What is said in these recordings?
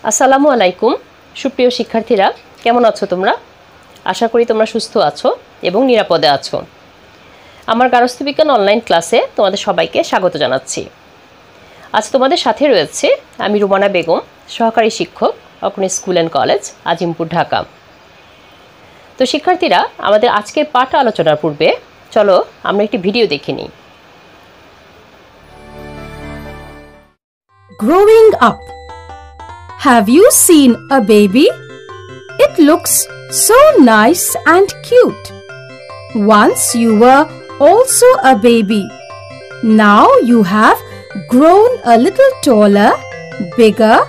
আসসালামু আলাইকুম সুপ্রিয় শিক্ষার্থীরা, কেমন আছো তোমরা? আশা করি তোমরা সুস্থ আছো এবং নিরাপদে আছো। আমার গার্হস্থ্য বিজ্ঞান অনলাইন ক্লাসে তোমাদের সবাইকে স্বাগত জানাচ্ছি। আজ তোমাদের সাথে রয়েছে আমি রুমানা বেগম, সহকারী শিক্ষক, অগ্নি school and college, Azimpur, Dhaka. তো শিক্ষার্থীরা, আমাদের আজকের পাঠ আলোচনার পূর্বে চলো আমরা একটি ভিডিও দেখে নিই। Growing up. Have you seen a baby? It looks so nice and cute. Once you were also a baby. Now you have grown a little taller, bigger,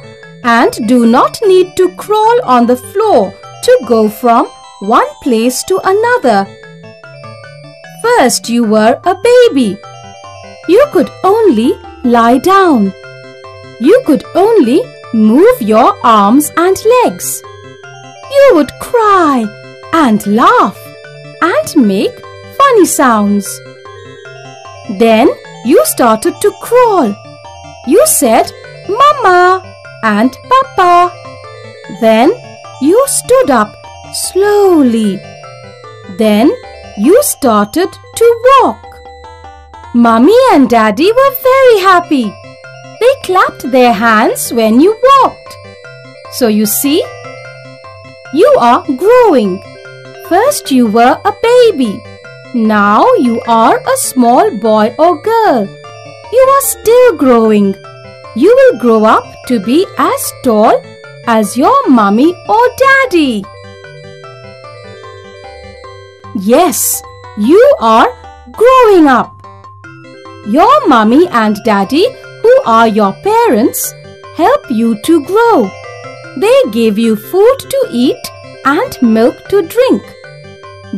and do not need to crawl on the floor to go from one place to another. First you were a baby. You could only lie down. You could only move your arms and legs. You would cry and laugh and make funny sounds. Then you started to crawl. You said Mama and Papa. Then you stood up slowly. Then you started to walk. Mommy and Daddy were very happy. They clapped their hands when you walked. So you see, you are growing. First you were a baby. Now you are a small boy or girl. You are still growing. You will grow up to be as tall as your mommy or daddy. Yes, you are growing up. Your mommy and daddy, who are your parents, help you to grow. They give you food to eat and milk to drink.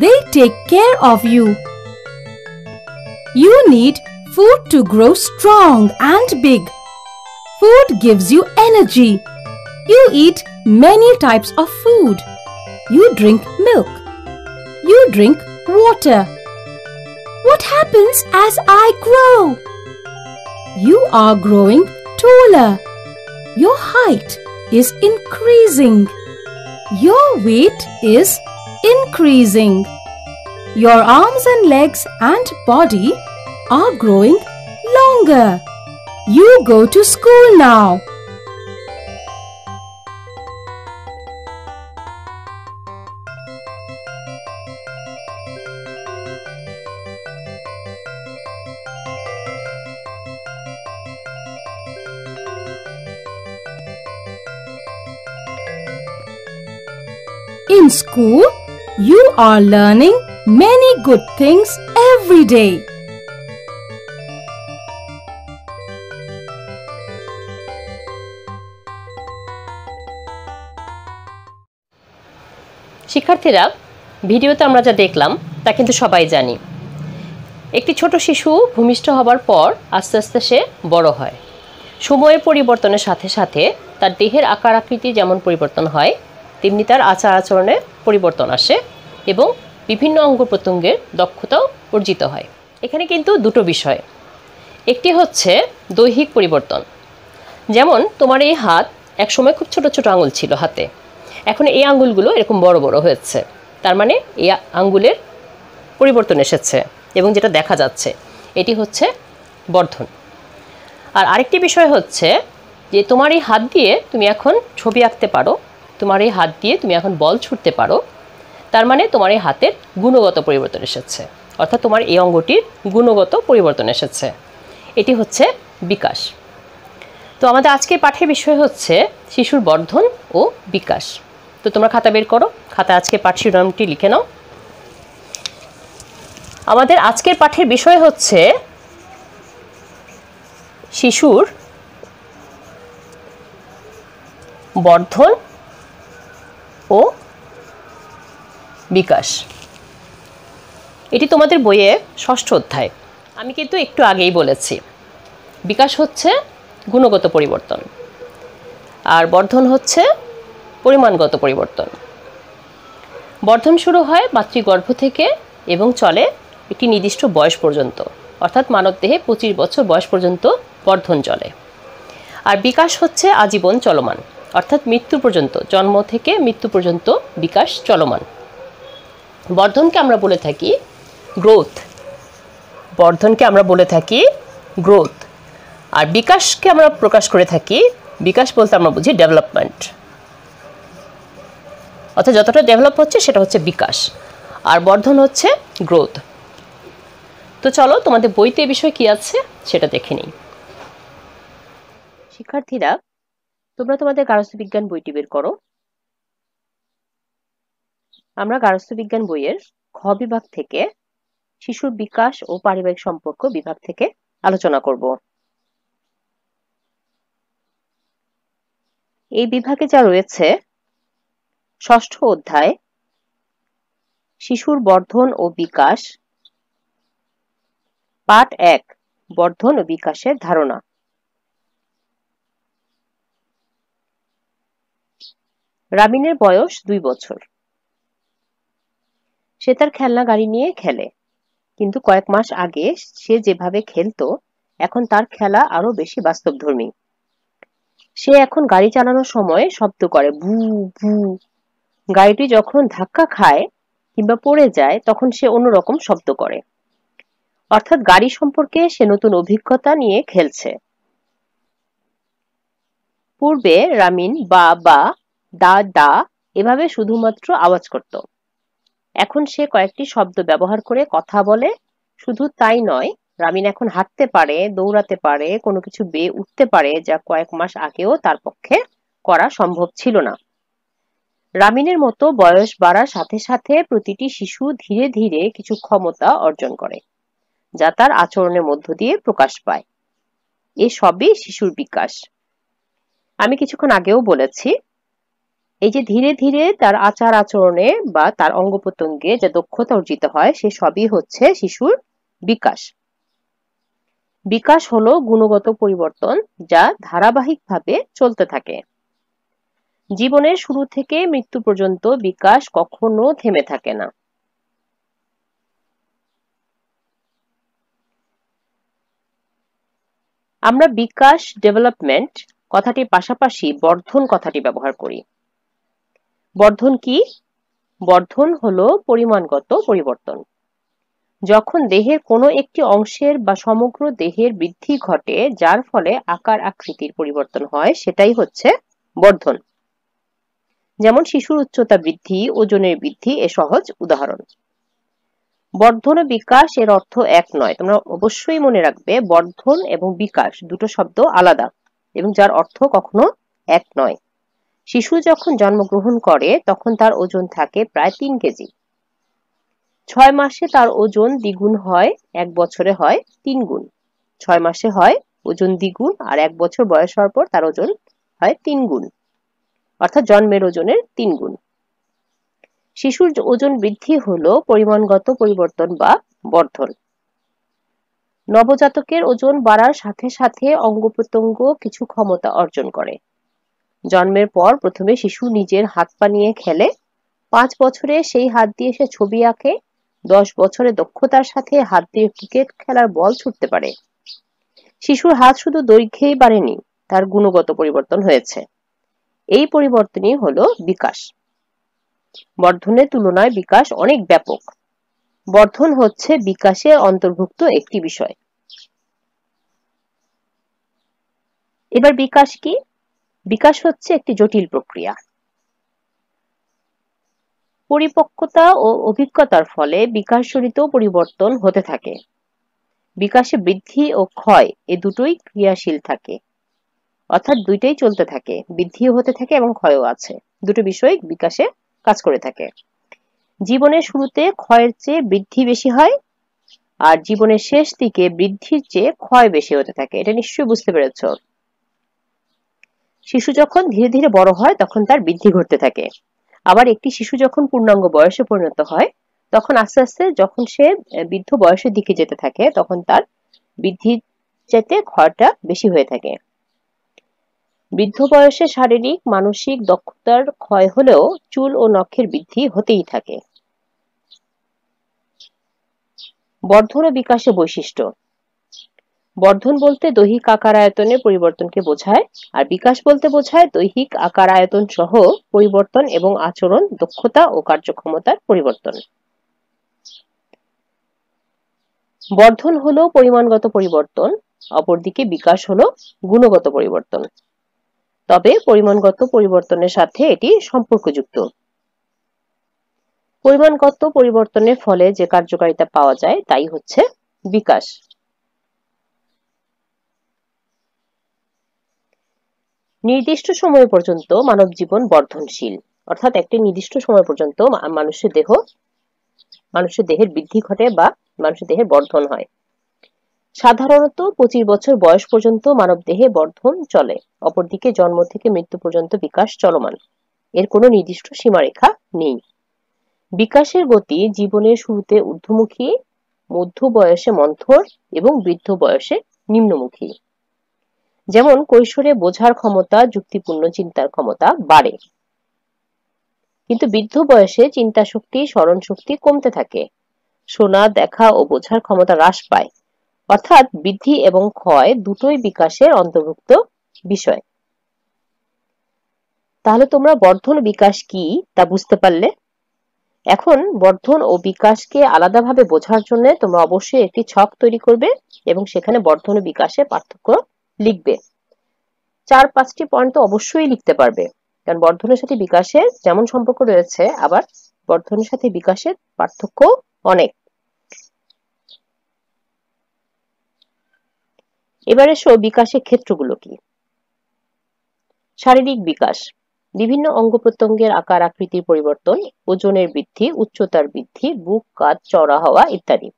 They take care of you. You need food to grow strong and big. Food gives you energy. You eat many types of food. You drink milk. You drink water. What happens as I grow? You are growing taller. Your height is increasing. Your weight is increasing. Your arms and legs and body are growing longer. You go to school now. In school, you are learning many good things every day. শিক্ষার্থীরা, ভিডিওতে আমরা যা দেখলাম তা কিন্তু সবাই জানি। একটি ছোট শিশু ভূমিষ্ঠ হবার পর আস্তে আস্তে সে বড় হয়। সময়ের পরিবর্তনের সাথে সাথে তার দেহের আকার আকৃতি যেমন পরিবর্তন হয়, তেমনি তার আচার আচরণে পরিবর্তন আসে এবং বিভিন্ন অঙ্গ প্রত্যঙ্গের দক্ষতাও অর্জিত হয়। এখানে কিন্তু দুটো বিষয়। একটি হচ্ছে দৈহিক পরিবর্তন। যেমন তোমার এই হাত একসময় খুব ছোট ছোট আঙুল ছিল হাতে, এখন এই আঙুলগুলো এরকম বড় বড় হয়েছে। তার মানে এই আঙুলের পরিবর্তন এসেছে এবং যেটা দেখা যাচ্ছে এটি হচ্ছে বর্ধন। আর আরেকটি বিষয় হচ্ছে যে তোমার এই হাত দিয়ে তুমি এখন ছবি আঁকতে পারো, তোমার এই হাত দিয়ে তুমি এখন বল ছুটতে পারো। তার মানে তোমার এই হাতের গুণগত পরিবর্তন এসেছে, অর্থাৎ তোমার এই অঙ্গটির গুণগত পরিবর্তন এসেছে। এটি হচ্ছে বিকাশ। তো আমাদের আজকের পাঠের বিষয় হচ্ছে শিশুর বর্ধন ও বিকাশ। তো তোমরা খাতা বের করো, খাতা আজকের পাঠ শিরোনামটি লিখে নাও। আমাদের আজকের পাঠের বিষয় হচ্ছে শিশুর বর্ধন ও বিকাশ। এটি তোমাদের বইয়ে ষষ্ঠ অধ্যায়। আমি কিন্তু একটু আগেই বলেছি, বিকাশ হচ্ছে গুণগত পরিবর্তন আর বর্ধন হচ্ছে পরিমাণগত পরিবর্তন। বর্ধন শুরু হয় মাতৃগর্ভ থেকে এবং চলে একটি নির্দিষ্ট বয়স পর্যন্ত, অর্থাৎ মানবদেহে 25 বছর বয়স পর্যন্ত বর্ধন চলে। আর বিকাশ হচ্ছে আজীবন চলমান, অর্থাৎ মৃত্যু পর্যন্ত, জন্ম থেকে মৃত্যু পর্যন্ত বিকাশ চলমান। বর্ধনকে আমরা বলে থাকি গ্রোথ, বর্ধনকে আমরা বলে থাকি গ্রোথ। আর বিকাশকে আমরা প্রকাশ করে থাকি, বিকাশ বলতে আমরা বুঝি ডেভেলপমেন্ট, অর্থাৎ যতটা ডেভেলপ হচ্ছে সেটা হচ্ছে বিকাশ, আর বর্ধন হচ্ছে গ্রোথ। তো চলো তোমাদের বইতে এই বিষয় কি আছে সেটা দেখে নিই। শিক্ষার্থীরা, তোমরা তোমাদের গার্হস্থ্য বিজ্ঞান বইটি বের করো। আমরা গার্হস্থ্য বিজ্ঞান বইয়ের খ বিভাগ থেকে শিশুর বিকাশ ও পারিবারিক সম্পর্ক বিভাগ থেকে আলোচনা করব। এই বিভাগে যা রয়েছে, ষষ্ঠ অধ্যায় শিশুর বর্ধন ও বিকাশ, পাঠ 1 বর্ধন ও বিকাশের ধারণা। রামিনের বয়স 2 বছর। সে তার খেলনা গাড়ি নিয়ে খেলে, কিন্তু কয়েক মাস আগে সে যেভাবে খেলতো এখন তার খেলা আরো বেশি বাস্তবধর্মী। সে এখন গাড়ি চালানোর সময় শব্দ করে ভু ভু। গাড়িটি যখন ধাক্কা খায় কিংবা পড়ে যায় তখন সে অন্যরকম শব্দ করে, অর্থাৎ গাড়ি সম্পর্কে সে নতুন অভিজ্ঞতা নিয়ে খেলছে। পূর্বে রামিন বা বা, দা দা এভাবে শুধুমাত্র আওয়াজ করত। এখন সে কয়েকটি শব্দ ব্যবহার করে কথা বলে। শুধু তাই নয়, রামিন এখন হাঁটতে পারে, দৌড়াতে পারে, কোনো কিছু বেয়ে উঠতে পারে, যা কয়েক মাস আগেও তার পক্ষে করা সম্ভব ছিল না। রামিনের মতো বয়স বাড়ার সাথে সাথে প্রতিটি শিশু ধীরে ধীরে কিছু ক্ষমতা অর্জন করে, যা তার আচরণের মধ্য দিয়ে প্রকাশ পায়। এ সবই শিশুর বিকাশ। আমি কিছুক্ষণ আগেও বলেছি, এই যে ধীরে ধীরে তার আচার আচরণে বা তার অঙ্গ প্রত্যঙ্গে যে দক্ষতা অর্জিত হয়, সে সবই হচ্ছে শিশুর বিকাশ। বিকাশ হলো গুণগত পরিবর্তন যা ধারাবাহিকভাবে চলতে থাকে। জীবনের শুরু থেকে মৃত্যু পর্যন্ত বিকাশ কখনো থেমে থাকে না। আমরা বিকাশ, ডেভেলপমেন্ট কথাটির পাশাপাশি বর্ধন কথাটি ব্যবহার করি। বর্ধন কি? বর্ধন হলো পরিমাণগত পরিবর্তন। যখন দেহের কোনো একটি অংশের বা সমগ্র দেহের বৃদ্ধি ঘটে, যার ফলে আকার আকৃতির পরিবর্তন হয়, সেটাই হচ্ছে বর্ধন। যেমন শিশুর উচ্চতা বৃদ্ধি, ওজনের বৃদ্ধি এ সহজ উদাহরণ। বর্ধন ও বিকাশ এর অর্থ এক নয়। তোমরা অবশ্যই মনে রাখবে, বর্ধন এবং বিকাশ দুটো শব্দ আলাদা এবং যার অর্থ কখনো এক নয়। শিশু যখন জন্মগ্রহণ করে তখন তার ওজন থাকে প্রায় 3 কেজি। 6 মাসে তার ওজন দ্বিগুণ হয়, 1 বছরে হয় 3 গুণ। 6 মাসে হয় ওজন দ্বিগুণ, আর 1 বছর বয়স হওয়ার পর তার ওজন হয় 3 গুণ, অর্থাৎ জন্মের ওজনের 3 গুণ। শিশুর ওজন বৃদ্ধি হলো পরিমাণগত পরিবর্তন বা বর্ধন। নবজাতকের ওজন বাড়ার সাথে সাথে অঙ্গ প্রত্যঙ্গ কিছু ক্ষমতা অর্জন করে। জন্মের পর প্রথমে শিশু নিজের হাত পা নিয়ে খেলে। 5 বছরে সেই হাত দিয়ে সে ছবি আঁকে। 10 বছরে দক্ষতার সাথে হাত দিয়ে ক্রিকেট খেলার বল ছুটতে পারে। শিশুর হাত শুধু দৈর্ঘ্যেই বাড়েনি, তার গুণগত পরিবর্তন হয়েছে। এই পরিবর্তনই হলো বিকাশ। বর্ধনের তুলনায় বিকাশ অনেক ব্যাপক। বর্ধন হচ্ছে বিকাশের অন্তর্ভুক্ত একটি বিষয়। এবার বিকাশ কি? বিকাশ হচ্ছে একটি জটিল প্রক্রিয়া। পরিপক্কতা ও অভিজ্ঞতার ফলে বিকাশজনিত পরিবর্তন হতে থাকে। বিকাশে বৃদ্ধি ও ক্ষয় এ দুটোই ক্রিয়াশীল থাকে, অর্থাৎ দুইটাই চলতে থাকে, বৃদ্ধিও হতে থাকে এবং ক্ষয়ও আছে। দুটো বিষয় বিকাশে কাজ করে থাকে। জীবনের শুরুতে ক্ষয়ের চেয়ে বৃদ্ধি বেশি হয়, আর জীবনের শেষ দিকে বৃদ্ধির চেয়ে ক্ষয় বেশি হতে থাকে। এটা নিশ্চয়ই বুঝতে পেরেছো। শিশু যখন ধীরে ধীরে বড় হয় তখন তার বৃদ্ধি ঘটতে থাকে। আবার একটি শিশু যখন পূর্ণাঙ্গ বয়সে পরিণত হয় তখন আস্তে আস্তে যখন সে বৃদ্ধ বয়সের দিকে যেতে থাকে তখন তার বৃদ্ধির চাইতে ক্ষয়টা বেশি হয়ে থাকে। বৃদ্ধ বয়সে শারীরিক মানসিক দক্ষতার ক্ষয় হলেও চুল ও নখের বৃদ্ধি হতেই থাকে। বর্ধন ও বিকাশের বৈশিষ্ট্য। বর্ধন বলতে দৈহিক আকার আয়তনের পরিবর্তনকে বোঝায়, আর বিকাশ বলতে বোঝায় দৈহিক আকার আয়তন সহ পরিবর্তন এবং আচরণ, দক্ষতা ও কার্যক্ষমতার পরিবর্তন। বর্ধন হলো পরিমাণগত পরিবর্তন, অপরদিকে বিকাশ হলো গুণগত পরিবর্তন। তবে পরিমাণগত পরিবর্তনের সাথে এটি সম্পর্কযুক্ত। পরিমাণগত পরিবর্তনের ফলে যে কার্যকারিতা পাওয়া যায় তাই হচ্ছে বিকাশ। নির্দিষ্ট সময় পর্যন্ত মানব জীবন বর্ধনশীল, অর্থাৎ একটি নির্দিষ্ট সময় পর্যন্ত মানুষের দেহের বৃদ্ধি ঘটে বা মানুষের দেহের বর্ধন হয়। সাধারণত 25 বছর বয়স পর্যন্ত মানব দেহে বর্ধন চলে, অপরদিকে জন্ম থেকে মৃত্যু পর্যন্ত বিকাশ চলমান। এর কোনো নির্দিষ্ট সীমারেখা নেই। বিকাশের গতি জীবনের শুরুতে ঊর্ধ্বমুখী, মধ্য বয়সে মন্থর এবং বৃদ্ধ বয়সে নিম্নমুখী। যেমন কৈশোরে বোঝার ক্ষমতা, যুক্তিপূর্ণ চিন্তার ক্ষমতা বাড়ে, কিন্তু বৃদ্ধ বয়সে চিন্তা শক্তি, স্মরণ শক্তি কমতে থাকে। শোনা, দেখা ও বোঝার ক্ষমতা হ্রাস পায়। অর্থাৎ বৃদ্ধি এবং ক্ষয় দুটোই বিকাশের অন্তর্ভুক্ত বিষয়। তাহলে তোমরা বর্ধন বিকাশ কি তা বুঝতে পারলে। এখন বর্ধন ও বিকাশকে আলাদাভাবে বোঝার জন্য তোমরা অবশ্যই একটি ছক তৈরি করবে এবং সেখানে বর্ধন ও বিকাশের পার্থক্য লিখবে। 4-5টি পয়েন্ট তো অবশ্যই লিখতে পারবে, কারণ বর্ধনের সাথে বিকাশের যেমন সম্পর্ক রয়েছে, আবার বর্ধনের সাথে বিকাশের পার্থক্য অনেক। এবার এসো বিকাশের ক্ষেত্রগুলো কি। শারীরিক বিকাশ, বিভিন্ন অঙ্গ প্রত্যঙ্গের আকার আকৃতির পরিবর্তন, ওজনের বৃদ্ধি, উচ্চতার বৃদ্ধি, বুক কাঁধ চওড়া হওয়া ইত্যাদি।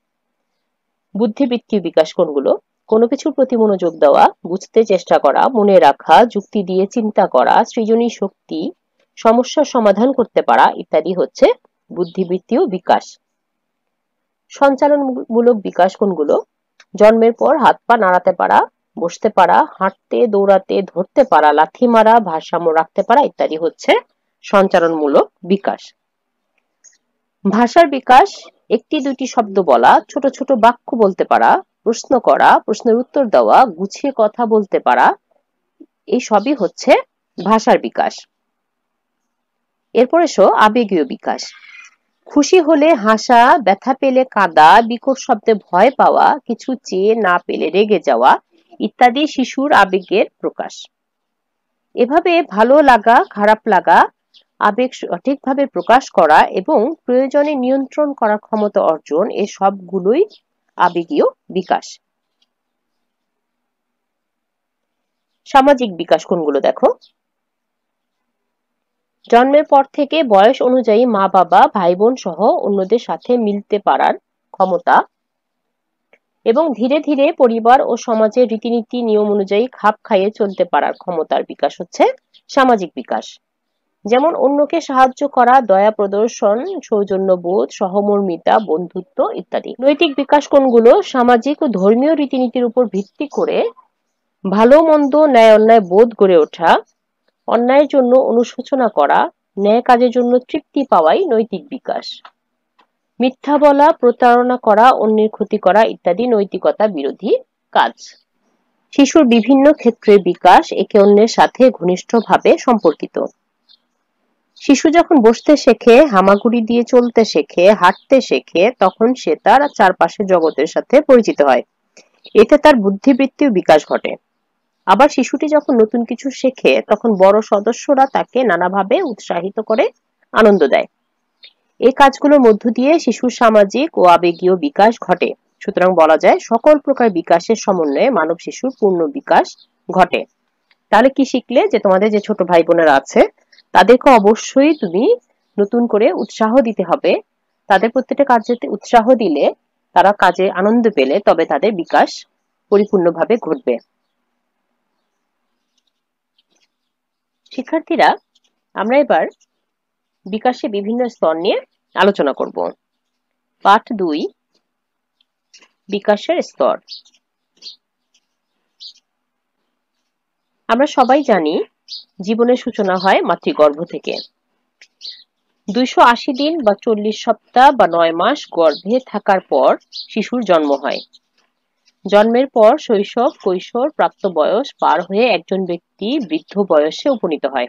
বুদ্ধিবৃত্তীয় বিকাশ কোনগুলো? কোনো কিছুর প্রতি মনোযোগ দেওয়া, বুঝতে চেষ্টা করা, মনে রাখা, যুক্তি দিয়ে চিন্তা করা, সৃজনী শক্তি, সমস্যার সমাধান করতে পারা ইত্যাদি হচ্ছে বুদ্ধিবৃত্তীয় বিকাশ। সঞ্চালনমূলক বিকাশ কোনগুলো? জন্মের পর হাত পা নাড়াতে পারা, বসতে পারা, হাঁটতে, দৌড়াতে, ধরতে পারা, লাথি মারা, ভারসাম্য রাখতে পারা ইত্যাদি হচ্ছে সঞ্চালনমূলক বিকাশ। ভাষার বিকাশ, একটি দুটি শব্দ বলা, ছোট ছোট বাক্য বলতে পারা, প্রশ্ন করা, প্রশ্নের উত্তর দেওয়া, গুছিয়ে কথা বলতে পারা, এই সবই হচ্ছে ভাষার বিকাশ। এরপর এসো আবেগীয় বিকাশ। খুশি হলে হাসা, ব্যথা পেলে কাঁদা, বিকট শব্দে ভয় পাওয়া, কিছু চেয়ে না পেলে রেগে যাওয়া ইত্যাদি শিশুর আবেগের প্রকাশ। এভাবে ভালো লাগা, খারাপ লাগা, আবেগ সঠিকভাবে প্রকাশ করা এবং প্রয়োজনে নিয়ন্ত্রণ করার ক্ষমতা অর্জন, এই সবগুলোই আবেগীয় বিকাশ। সামাজিক বিকাশ কোনগুলো দেখো। জন্মের পর থেকে বয়স অনুযায়ী মা বাবা, ভাই বোন সহ অন্যদের সাথে মিলতে পারার ক্ষমতা এবং ধীরে ধীরে পরিবার ও সমাজের রীতিনীতি নিয়ম অনুযায়ী খাপ খাইয়ে চলতে পারার ক্ষমতার বিকাশ হচ্ছে সামাজিক বিকাশ। যেমন অন্যকে সাহায্য করা, দয়া প্রদর্শন, সৌজন্যবোধ, সহমর্মিতা, বন্ধুত্ব ইত্যাদি। নৈতিক বিকাশ কোনগুলো? সামাজিক ও ধর্মীয় রীতিনীতির উপর ভিত্তি করে ভালো মন্দ, ন্যায় অন্যায় বোধ গড়ে ওঠা, অন্যায়ের জন্য অনুশোচনা করা, ন্যায় কাজের জন্য তৃপ্তি পাওয়াই নৈতিক বিকাশ। মিথ্যা বলা, প্রতারণা করা, অন্যের ক্ষতি করা ইত্যাদি নৈতিকতা বিরোধী কাজ। শিশুর বিভিন্ন ক্ষেত্রে বিকাশ একে অন্যের সাথে ঘনিষ্ঠভাবে সম্পর্কিত। শিশু যখন বসতে শেখে, হামাগুড়ি দিয়ে চলতে শেখে, হাঁটতে শেখে, তখন সে তার চারপাশের জগতের সাথে পরিচিত হয়। এতে তার বুদ্ধিবৃত্তীয় বিকাশ ঘটে। আবার শিশুটি যখন নতুন কিছু শেখে, তখন বড় সদস্যরা তাকে নানাভাবে উৎসাহিত করে, আনন্দ দেয়। এই কাজগুলোর মধ্য দিয়ে শিশুর সামাজিক ও আবেগীয় বিকাশ ঘটে। সুতরাং বলা যায় সকল প্রকার বিকাশের সমন্বয়ে মানব শিশুর পূর্ণ বিকাশ ঘটে। তাহলে কি শিখলে? যে তোমাদের যে ছোট ভাই বোনেরা আছে তাদেরকে অবশ্যই তুমি নতুন করে উৎসাহ দিতে হবে। তাদের প্রত্যেকটা কাজে উৎসাহ দিলে, তারা কাজে আনন্দ পেলে, তবে তাদের বিকাশ পরিপূর্ণভাবে ঘটবে। শিক্ষার্থীরা, আমরা এবার বিকাশে বিভিন্ন স্তর নিয়ে আলোচনা করব। পাঠ 2, বিকাশের স্তর। আমরা সবাই জানি জীবনের সূচনা হয় মাতৃগর্ভ থেকে। 280 দিন বা 40 সপ্তাহ বা 9 মাস গর্ভে থাকার পর শিশুর জন্ম হয়। জন্মের পর শৈশব, কৈশোর, প্রাপ্তবয়স পার হয়ে একজন ব্যক্তি বৃদ্ধ বয়সে উপনীত হয়।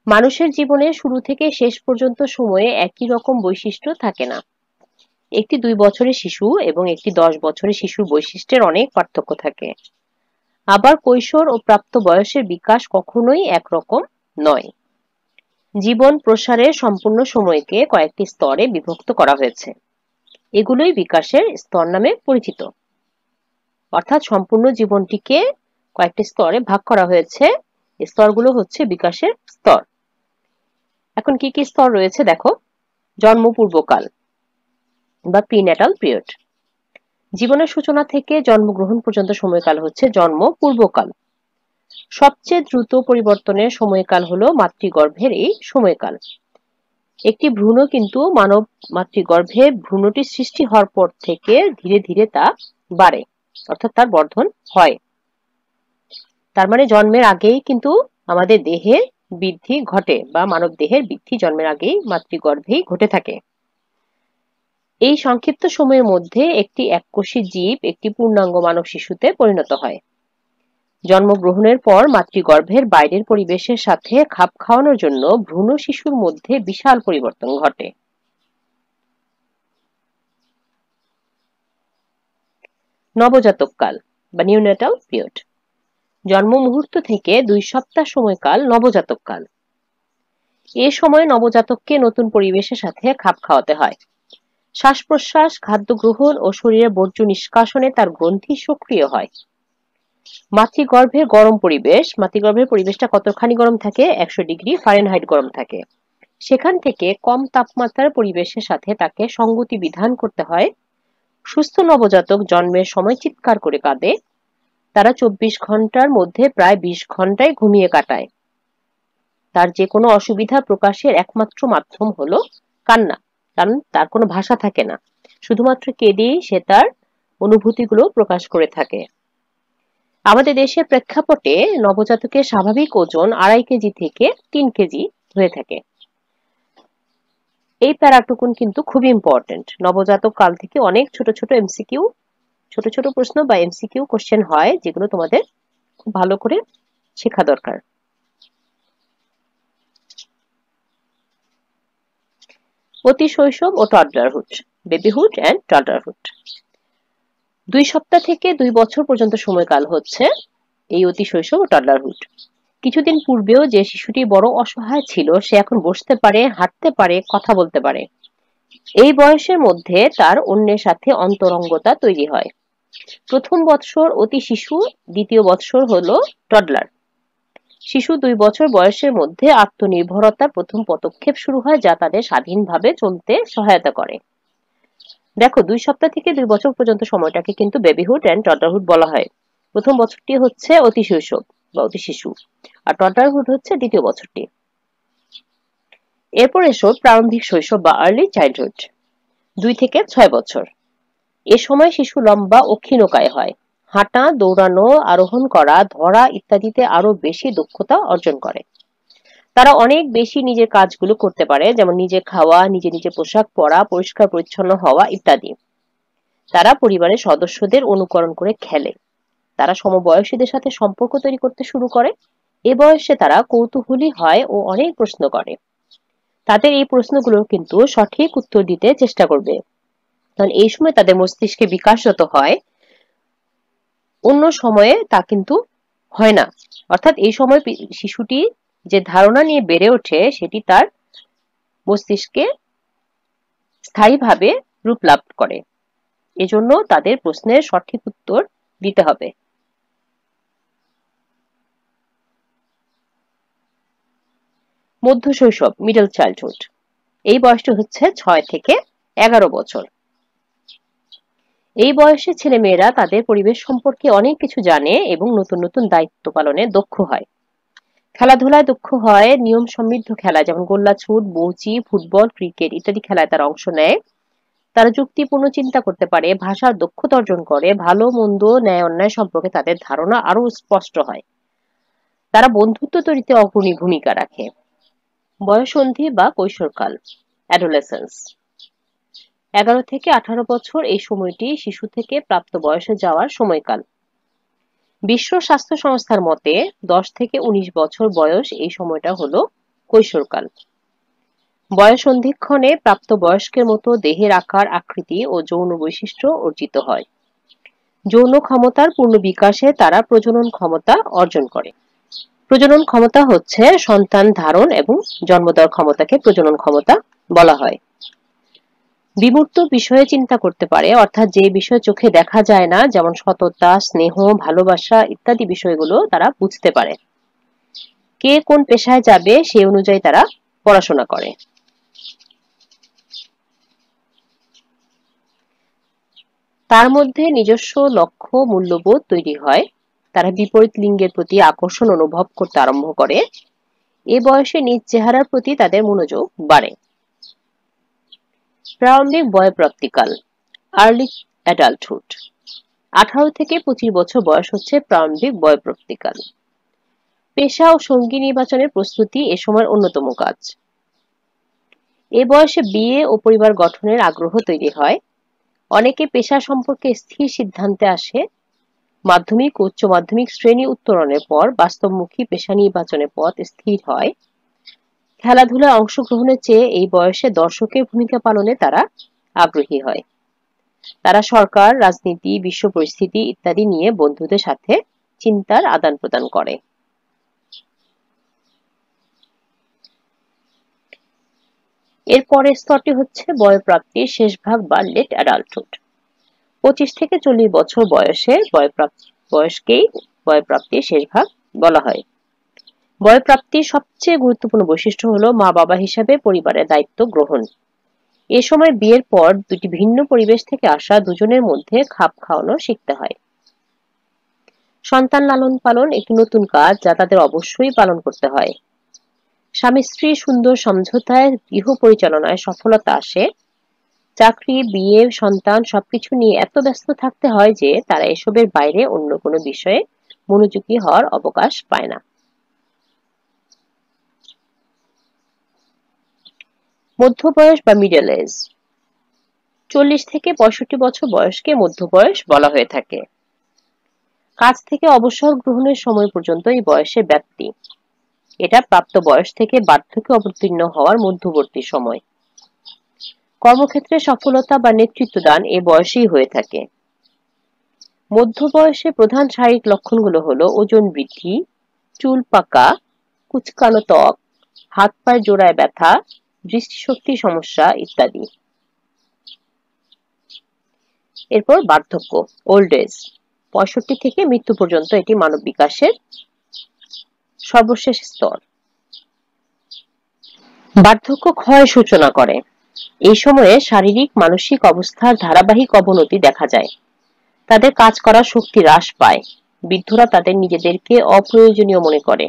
মানুষের জীবনে শুরু থেকে শেষ পর্যন্ত সময়ে একই রকম বৈশিষ্ট্য থাকে না। একটি 2 বছরের শিশু এবং একটি 10 বছরের শিশুর বৈশিষ্ট্যের অনেক পার্থক্য থাকে। আবার কৈশোর ও প্রাপ্তবয়সের বিকাশ কখনোই একরকম নয়। জীবন প্রসারের সম্পূর্ণ সময়কে কয়েকটি স্তরে বিভক্ত করা হয়েছে। এগুলোই বিকাশের স্তর নামে পরিচিত। অর্থাৎ সম্পূর্ণ জীবনটিকে কয়েকটি স্তরে ভাগ করা হয়েছে। এই স্তরগুলো হচ্ছে বিকাশের স্তর। এখন কি কি স্তর রয়েছে দেখো। জন্মপূর্বকাল বা প্রিন্যাটাল পিরিয়ড। জীবনের সূচনা থেকে জন্মগ্রহণ পর্যন্ত সময়কাল হচ্ছে জন্ম পূর্বকাল। সবচেয়ে দ্রুত পরিবর্তনের সময়কাল হলো মাতৃগর্ভের এই সময়কাল। একটি ভ্রূণ কিন্তু মানব মাতৃগর্ভে ভ্রূণটি সৃষ্টি হওয়ার পর থেকে ধীরে ধীরে তা বাড়ে, অর্থাৎ তার বর্ধন হয়। তার মানে জন্মের আগেই কিন্তু আমাদের দেহের বৃদ্ধি ঘটে বা মানব দেহের বৃদ্ধি জন্মের আগেই মাতৃগর্ভেই ঘটে থাকে। এই সংক্ষিপ্ত সময়ের মধ্যে একটি এককোষী জীব একটি পূর্ণাঙ্গ মানব শিশুতে পরিণত হয়। জন্মগ্রহণের পর মাতৃগর্ভের বাইরের পরিবেশের সাথে খাপ খাওয়ানোর জন্য ভ্রূণ শিশুর মধ্যে বিশাল পরিবর্তন ঘটে। নবজাতক কাল বা নিউনেটাল পিরিয়ড। জন্ম মুহূর্ত থেকে 2 সপ্তাহ সময়কাল নবজাতক কাল। এ সময় নবজাতককে নতুন পরিবেশের সাথে খাপ খাওয়াতে হয়। শ্বাস প্রশ্বাস, খাদ্য গ্রহণ ও শরীরে বর্জ্য নিষ্কাশনে তার গ্রন্থি সক্রিয় হয়। মাতৃগর্ভের গরম পরিবেশ, মাতৃগর্ভের পরিবেশটা কতখানি গরম থাকে? 100 ডিগ্রি ফারেনহাইট গরম থাকে। সেখান থেকে কম তাপমাত্রার পরিবেশের সাথে তাকে সঙ্গতি বিধান করতে হয়। সুস্থ নবজাতক জন্মের সময় চিৎকার করে কাঁদে। তারা 24 ঘন্টার মধ্যে প্রায় 20 ঘন্টায় ঘুমিয়ে কাটায়। তার যে কোনো অসুবিধা প্রকাশের একমাত্র মাধ্যম হলো কান্না, কারণ তার কোনো ভাষা থাকে না। শুধুমাত্র কেঁদেই সে তার অনুভূতিগুলো প্রকাশ করে থাকে। আমাদের দেশের প্রেক্ষাপটে নবজাতকের স্বাভাবিক ওজন 2.5 কেজি থেকে 3 কেজি হয়ে থাকে। এই প্যারাটুকুন কিন্তু খুব ইম্পর্টেন্ট। নবজাতক কাল থেকে অনেক ছোট ছোট এমসিকিউ, ছোট ছোট প্রশ্ন বা এমসিকিউ কোশ্চেন হয়, যেগুলো তোমাদের খুব ভালো করে শেখা দরকার। অতি শৈশব ও টডলারহুড, বেবিহুড এন্ড টডলারহুড। 2 সপ্তাহ থেকে 2 বছর পর্যন্ত সময়কাল হচ্ছে এই অতি শৈশব ও টডলারহুড। কিছুদিন পূর্বেও যে শিশুটি বড় অসহায় ছিল, সে এখন বসতে পারে, হাঁটতে পারে, কথা বলতে পারে। এই বয়সের মধ্যে তার অন্যের সাথে অন্তরঙ্গতা তৈরি হয়। প্রথম বৎসর অতি শিশু, দ্বিতীয় বৎসর হলো টডলার। শিশু 2 বছর বয়সের মধ্যে আত্মনির্ভরতার প্রথম পদক্ষেপ শুরু হয়, যা তাদের স্বাধীনভাবে চলতে সহায়তা করে। দেখো, 2 সপ্তাহ থেকে 2 বছর পর্যন্ত সময়টাকে কিন্তু বেবিহুড এন্ড টডলারহুড বলা হয়। প্রথম বছরটি হচ্ছে অতি শৈশব বা অতি শিশু, আর টডলারহুড হচ্ছে দ্বিতীয় বছরটি। এরপর এসো প্রারম্ভিক শৈশব বা আর্লি চাইল্ডহুড, 2 থেকে 6 বছর। এ সময় শিশু লম্বা ও ক্ষীণকায় হয়। হাঁটা, দৌড়ানো, আরোহণ করা, ধরা ইত্যাদিতে আরো বেশি দক্ষতা অর্জন করে। তারা অনেক বেশি নিজের কাজগুলো করতে পারে, যেমন নিজে খাওয়া, নিজে নিজে পোশাক পরা, পরিষ্কার পরিচ্ছন্ন হওয়া ইত্যাদি। তারা পরিবারের সদস্যদের অনুকরণ করে খেলে। তারা সমবয়সীদের সাথে সম্পর্ক তৈরি করতে শুরু করে। এ বয়সে তারা কৌতূহলী হয় ও অনেক প্রশ্ন করে। তাদের এই প্রশ্নগুলোর কিন্তু সঠিক উত্তর দিতে চেষ্টা করবে, কারণ এই সময় তাদের মস্তিষ্কে বিকাশরত হয়, অন্য সময়ে তা কিন্তু হয় না। অর্থাৎ এই সময় শিশুটি যে ধারণা নিয়ে বেড়ে ওঠে, সেটি তার মস্তিষ্কে স্থায়ীভাবে রূপ লাভ করে। এজন্য তাদের প্রশ্নের সঠিক উত্তর দিতে হবে। মধ্য শৈশব, মিডল চাইল্ডহুড, এই বয়সটি হচ্ছে 6 থেকে 11 বছর। এই বয়সে ছেলেমেয়েরা তাদের পরিবেশ সম্পর্কে অনেক কিছু জানে এবং নতুন নতুন দায়িত্ব পালনে দক্ষ হয়। খেলাধুলায় দক্ষ হয়, নিয়ম সমৃদ্ধ খেলা যেমন গোল্লাছুট, বউচি, ফুটবল, ক্রিকেট ইত্যাদি খেলায় তারা অংশ নেয়। তারা যুক্তিপূর্ণ চিন্তা করতে পারে, ভাষার দক্ষতা অর্জন করে, ভালো মন্দ, ন্যায় অন্যায় সম্পর্কে তাদের ধারণা আরো স্পষ্ট হয়। তারা বন্ধুত্ব তৈরিতে অগ্রণী ভূমিকা রাখে। বয়ঃসন্ধি বা কৈশোরকাল, অ্যাডোলেসেন্স। 11 থেকে 18 বছর এই সময়টি শিশু থেকে প্রাপ্ত বয়সে যাওয়ার সময়কাল। বিশ্ব স্বাস্থ্য সংস্থার মতে 10 থেকে 19 বছর বয়স এই সময়টা হলো কৈশোরকাল। বয়স সন্ধিক্ষণে প্রাপ্তবয়স্কের মতো দেহের আকার, আকৃতি ও যৌন বৈশিষ্ট্য অর্জিত হয়। যৌন ক্ষমতার পূর্ণ বিকাশে তারা প্রজনন ক্ষমতা অর্জন করে। প্রজনন ক্ষমতা হচ্ছে সন্তান ধারণ এবং জন্ম দেওয়ার ক্ষমতাকে প্রজনন ক্ষমতা বলা হয়। বিমূর্ত বিষয়ে চিন্তা করতে পারে, অর্থাৎ যে বিষয় চোখে দেখা যায় না, যেমন সততা, স্নেহ, ভালোবাসা ইত্যাদি বিষয়গুলো তারা বুঝতে পারে। কে কোন পেশায় যাবে সেই অনুযায়ী তারা পড়াশোনা করে। তার মধ্যে নিজস্ব লক্ষ্য, মূল্যবোধ তৈরি হয়। তারা বিপরীত লিঙ্গের প্রতি আকর্ষণ অনুভব করতে আরম্ভ করে। এ বয়সে নিজ চেহারার প্রতি তাদের মনোযোগ বাড়ে। প্রারম্ভিক বয়ঃপ্রাপ্তিকাল, আর্লি অ্যাডাল্টহুড। 18 থেকে 25 বছর বয়স হচ্ছে প্রারম্ভিক বয়ঃপ্রাপ্তিকাল। পেশা ও সঙ্গী নির্বাচনের প্রস্তুতি এ সময়ের অন্যতম কাজ। এ বয়সে বিয়ে ও পরিবার গঠনের আগ্রহ তৈরি হয়। অনেকে পেশা সম্পর্কে স্থির সিদ্ধান্তে আসে। মাধ্যমিক ও উচ্চ মাধ্যমিক শ্রেণী উত্তরণের পর বাস্তবমুখী পেশা নির্বাচনের পথ স্থির হয়। খেলাধুলায় অংশগ্রহণের চেয়ে এই বয়সে দর্শকের ভূমিকা পালনে তারা আগ্রহী হয়। তারা সরকার, রাজনীতি, বিশ্ব পরিস্থিতি ইত্যাদি নিয়ে বন্ধুদের সাথে চিন্তার আদান প্রদান করে। এর পরের স্তরটি হচ্ছে বয়ঃপ্রাপ্তির শেষ ভাগ বা লেট অ্যাডাল্টহুড। 25 থেকে 40 বছর বয়সকেই বয়ঃপ্রাপ্তির শেষ ভাগ বলা হয়। বয়ঃপ্রাপ্তির সবচেয়ে গুরুত্বপূর্ণ বৈশিষ্ট্য হলো মা বাবা হিসাবে পরিবারের দায়িত্ব গ্রহণ। এ সময় বিয়ের পর দুটি ভিন্ন পরিবেশ থেকে আসা দুজনের মধ্যে খাপ খাওয়ানো শিখতে হয়। সন্তান লালন পালন একটি নতুন কাজ, যা তাদের অবশ্যই পালন করতে হয়। স্বামী স্ত্রী সুন্দর সমঝোতায় গৃহ পরিচালনায় সফলতা আসে। চাকরি, বিয়ে, সন্তান সবকিছু নিয়ে এত ব্যস্ত থাকতে হয় যে তারা এসবের বাইরে অন্য কোনো বিষয়ে মনোযোগী হওয়ার অবকাশ পায় না। মধ্যবয়স বা মিডল এজ, 40 থেকে 65 বছর বয়সকে মধ্যবয়স বলা হয়ে থাকে। কাজ থেকে অবসর গ্রহণের সময় পর্যন্ত এই বয়সের ব্যাপ্তি। এটা প্রাপ্ত বয়স থেকে বার্ধক্যে অবতীর্ণ হওয়ার মধ্যবর্তী সময়। কর্মক্ষেত্রে সফলতা বা নেতৃত্ব দান এ বয়সেই হয়ে থাকে। মধ্য বয়সে প্রধান শারীরিক লক্ষণগুলো হলো ওজন বৃদ্ধি, চুল পাকা, কুচকানো ত্বক, হাত পায়ের জোড়ায় ব্যথা, দৃষ্টিশক্তি সমস্যা ইত্যাদি। এরপর বার্ধক্য, ওল্ড এজ। 65 থেকে মৃত্যু পর্যন্ত এটি মানব বিকাশের সর্বশেষ স্তর। বার্ধক্য ক্ষয়ের সূচনা করে। এই সময়ে শারীরিক মানসিক অবস্থার ধারাবাহিক অবনতি দেখা যায়। তাদের কাজ করার শক্তি হ্রাস পায়। বৃদ্ধরা তাদের নিজেদেরকে অপ্রয়োজনীয় মনে করে।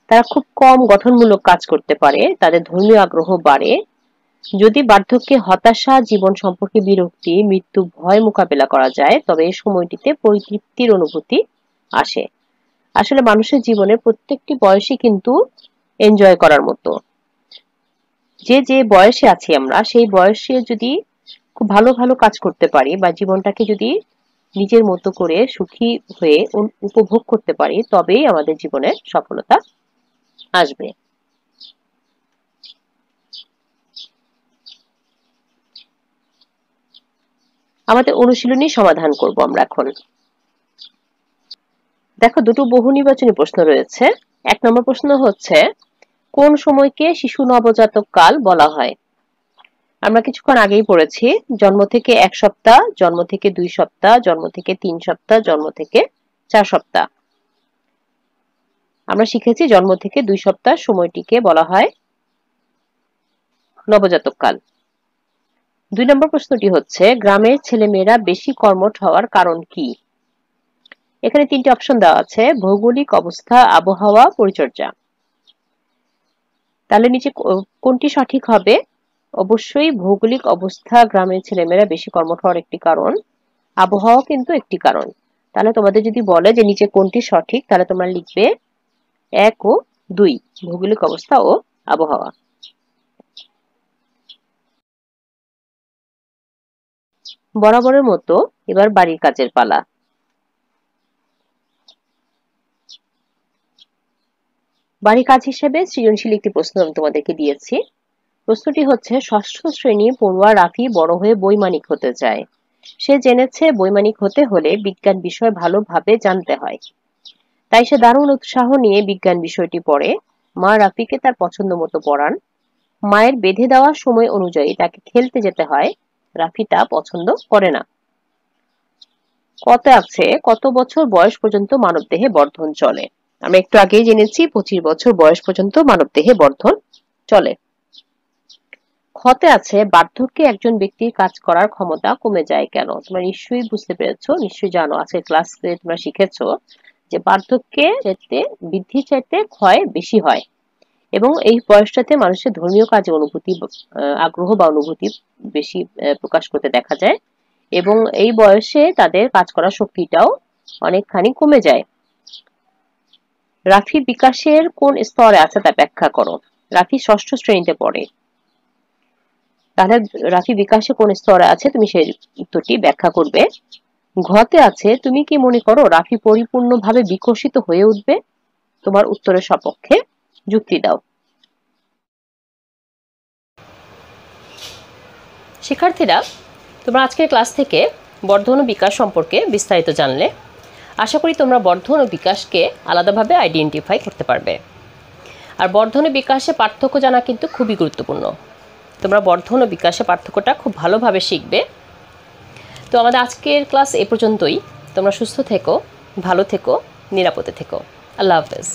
তারা খুব কম গঠনমূলক কাজ করতে পারে। তাদের ধর্মীয় আগ্রহ বাড়ে। যদি বার্ধক্যে হতাশা, জীবন সম্পর্কে বিরক্তি, মৃত্যু ভয় মোকাবেলা করা যায়, তবে এই সময়টিতে পরিতৃপ্তির অনুভূতি আসে। আসলে মানুষের জীবনের প্রত্যেকটি বয়সই কিন্তু এনজয় করার মতো। যে যে বয়সে আছি আমরা, সেই বয়সে যদি খুব ভালো ভালো কাজ করতে পারি বা জীবনটাকে যদি নিজের মতো করে সুখী হয়ে উপভোগ করতে পারি, তবেই আমাদের জীবনে সফলতা আসবে। আমাদের অনুশীলনী সমাধান করব আমরা এখন। দেখো, দুটো বহু নির্বাচনী প্রশ্ন রয়েছে। 1 নম্বর প্রশ্ন হচ্ছে, কোন সময়কে শিশু নবজাতক কাল বলা হয়? আমরা কিছুক্ষণ আগেই পড়েছি, জন্ম থেকে 1 সপ্তাহ, জন্ম থেকে 2 সপ্তাহ, জন্ম থেকে 3 সপ্তাহ, জন্ম থেকে 4 সপ্তাহ। আমরা শিখেছি জন্ম থেকে 2 সপ্তাহ সময়টিকে বলা হয় নবজাতক কাল। 2 নম্বর প্রশ্নটি হচ্ছে, গ্রামের ছেলেমেয়েরা বেশি কর্মঠ হওয়ার কারণ কি? এখানে 3টি অপশন দেওয়া আছে: ভৌগোলিক অবস্থা, আবহাওয়া, পরিচর্যা। তাহলে নিচে কোনটি সঠিক হবে? অবশ্যই ভৌগোলিক অবস্থা গ্রামের ছেলেমেয়েরা বেশি কর্মঠ হওয়ার একটি কারণ, আবহাওয়া কিন্তু একটি কারণ। তাহলে তোমাদের যদি বলে যে নিচে কোনটি সঠিক, তাহলে তোমরা লিখবে 1 ও 2, ভৌগোলিক অবস্থা ও আবহাওয়া। বরাবরের মতো এবার বাড়ির কাজের পালা। বাড়ির কাজ হিসেবে সৃজনশীল একটি প্রশ্ন আমি তোমাদেরকে দিয়েছি। প্রশ্নটি হচ্ছে, ষষ্ঠ শ্রেণী পড়ুয়া রাফি বড় হয়ে বৈমানিক হতে চায়। সে জেনেছে বৈমানিক হতে হলে বিজ্ঞান বিষয় ভালোভাবে জানতে হয়। তাই সে দারুণ উৎসাহ নিয়ে বিজ্ঞান বিষয়টি পড়ে। মা রাফিকে তার পছন্দ মতো পড়ান। মায়ের বেঁধে দেওয়া সময় অনুযায়ী তাকে খেলতে যেতে হয়। রাফি তা পছন্দ করে না। কত আছে কত বছর বয়স পর্যন্ত মানবদেহে বর্ধন চলে? আমরা একটু আগেই জেনেছি 25 বছর বয়স পর্যন্ত মানবদেহে বর্ধন চলে। ক্ষতে আছে বার্ধক্যে একজন ব্যক্তির কাজ করার ক্ষমতা কমে যায় কেন? তোমরা নিশ্চয়ই বুঝতে পেরেছো, নিশ্চয়ই জানো, আজকে ক্লাসে তোমরা শিখেছো যে বার্ধক্যে বৃদ্ধির চাইতে ক্ষয় বেশি হয় এবং এই বয়সটাতে মানুষের ধর্মীয় কাজে আগ্রহ বা অনুভূতি বেশি প্রকাশ করতে দেখা যায় এবং এই বয়সে তাদের কাজ করার শক্তিটাও অনেকখানি কমে যায়। রাফি বিকাশের কোন স্তরে আছে তা ব্যাখ্যা করো। রাফি ষষ্ঠ শ্রেণীতে পড়ে। তাহলে রাফি বিকাশে কোন স্তরে আছে তুমি সেই উত্তরটি ব্যাখ্যা করবে। ঘতে আছে তুমি কি মনে করো রাফি পরিপূর্ণভাবে বিকশিত হয়ে উঠবে? তোমার উত্তরের সপক্ষে যুক্তি দাও। শিক্ষার্থীরা, তোমরা আজকের ক্লাস থেকে বর্ধন ও বিকাশ সম্পর্কে বিস্তারিত জানলে। আশা করি তোমরা বর্ধন ও বিকাশকে আলাদাভাবে আইডেন্টিফাই করতে পারবে। আর বর্ধন ও বিকাশে পার্থক্য জানা কিন্তু খুবই গুরুত্বপূর্ণ। তোমরা বর্ধন ও বিকাশে পার্থক্যটা খুব ভালোভাবে শিখবে। তো আমাদের আজকের ক্লাস এ পর্যন্তই। তোমরা সুস্থ থেকো, ভালো থেকো, নিরাপদে থেকো। আল্লাহ হাফেজ।